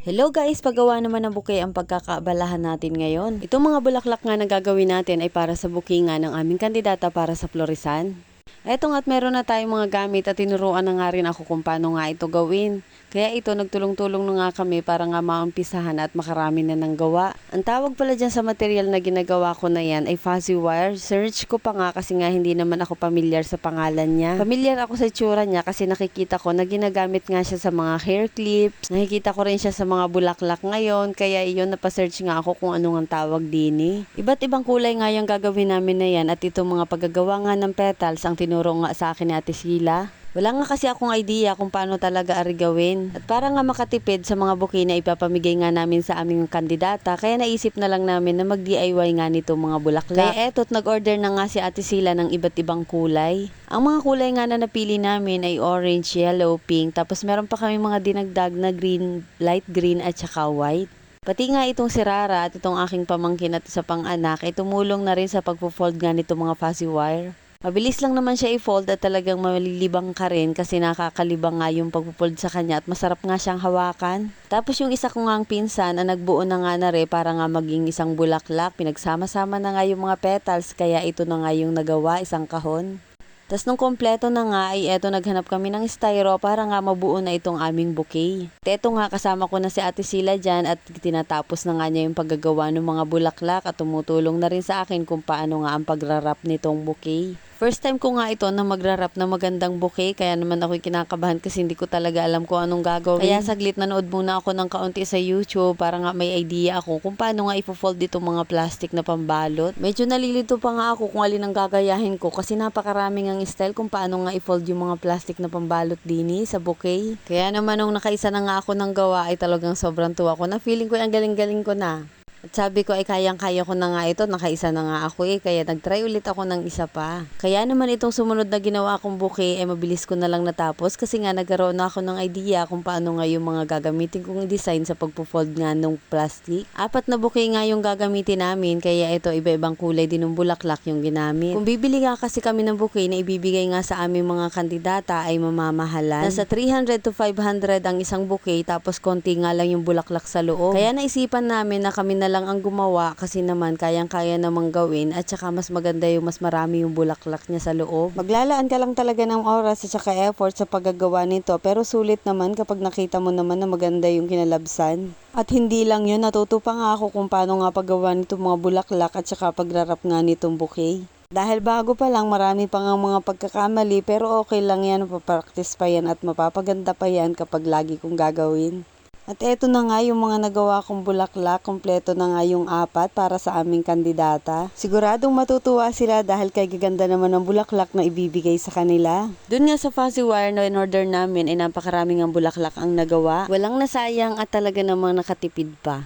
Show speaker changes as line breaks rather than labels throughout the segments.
Hello guys, paggawa naman ng bouquet ang pagkakaabalahan natin ngayon. Itong mga bulaklak nga na gagawin natin ay para sa bouquet nga ng aming kandidata para sa florisan. Eto nga't meron na tayong mga gamit at tinuruan na nga rin ako kung paano nga ito gawin. Kaya ito, nagtulong-tulong na nga kami para nga maumpisahan at makarami na ng gawa. Ang tawag pala dyan sa material na ginagawa ko na yan ay fuzzy wire. Search ko pa nga kasi nga hindi naman ako pamilyar sa pangalan niya. Pamilyar ako sa itsura niya kasi nakikita ko na ginagamit nga siya sa mga hair clips. Nakikita ko rin siya sa mga bulaklak ngayon. Kaya iyon, napasearch nga ako kung ano ang tawag din eh. Iba't ibang kulay nga yung gagawin namin na yan at itong mga paggagawa nga ng petals ang tinuro nga sa akin ni Ate Sheila. Wala nga kasi akong idea kung paano talaga ari gawin. At para nga makatipid sa mga bouquet na ipapamigay nga namin sa aming kandidata, kaya naisip na lang namin na mag-DIY nga nito mga bulaklak. Kaya eto't nag-order na nga si Ate Sheila ng iba't ibang kulay. Ang mga kulay nga na napili namin ay orange, yellow, pink, tapos meron pa kami mga dinagdag na green, light green at saka white. Pati nga itong si Rara at itong aking pamangkin at isa pang anak ay tumulong na rin sa pagpo-fold nga nito mga fuzzy wire. Mabilis lang naman siya i-fold at talagang malilibang ka rin kasi nakakalibang nga yung pagpupold sa kanya at masarap nga siyang hawakan. Tapos yung isa ko ngang pinsan ang nagbuo na nga na rin para nga maging isang bulaklak. Pinagsama-sama na nga yung mga petals kaya ito na nga yung nagawa, isang kahon. Tapos nung kompleto na nga ay eto naghanap kami ng styro para nga mabuo na itong aming bouquet. At eto nga kasama ko na si Ate Sheila dyan at tinatapos na nga niya yung paggagawa ng mga bulaklak at tumutulong na rin sa akin kung paano nga ang pagrarap nitong bouquet. First time ko nga ito na magrarap na magandang bouquet kaya naman ako'y kinakabahan kasi hindi ko talaga alam kung anong gagawin. Kaya saglit nanood muna ako ng kaunti sa YouTube para nga may idea ako kung paano nga ipo-fold itong mga plastic na pambalot. Medyo nalilito pa nga ako kung alin ang gagayahin ko kasi napakaraming ang style kung paano nga i-fold yung mga plastic na pambalot dini sa bouquet. Kaya naman nung nakaisa na nga ako ng gawa ay talagang sobrang tuwa ko na feeling ko ang galing-galing ko na. At sabi ko ay kayang-kaya ko na nga ito, nakaisa na nga ako kaya nag-try ulit ako ng isa pa. Kaya naman itong sumunod na ginawa kong bouquet ay mabilis ko na lang natapos kasi nga nagkaroon na ako ng idea kung paano nga yung mga gagamitin kong design sa pagpo-fold nga ng plastic. 4 na bouquet nga yung gagamitin namin kaya ito iba-ibang kulay din ng bulaklak yung ginamit. Kung bibili nga kasi kami ng bouquet na ibibigay nga sa aming mga kandidata ay mamamahalan. Nasa 300 to 500 ang isang bouquet tapos konti nga lang yung bulaklak sa loob. Kaya naisipan namin na kami na lang ang gumawa kasi naman kayang-kaya namang gawin at saka mas maganda yung mas marami yung bulaklak niya sa loob. Maglalaan ka lang talaga ng oras at saka effort sa paggagawa nito pero sulit naman kapag nakita mo naman na maganda yung kinalabsan. At hindi lang yun, natuto pa nga ako kung paano nga paggawa nitong mga bulaklak at saka pagrarap nga nitong bouquet. Dahil bago pa lang marami pa nga mga pagkakamali pero okay lang yan, mapapractice pa yan at mapapaganda pa yan kapag lagi kong gagawin. At eto na nga yung mga nagawa kong bulaklak, kompleto na nga yung 4 para sa aming kandidata. Siguradong matutuwa sila dahil kay gaganda naman ng bulaklak na ibibigay sa kanila. Doon nga sa fuzzy wire na in-order namin ay napakaraming ang bulaklak ang nagawa. Walang nasayang at talaga namang nakatipid pa.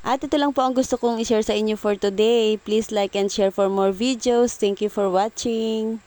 At ito lang po ang gusto kong i-share sa inyo for today. Please like and share for more videos. Thank you for watching.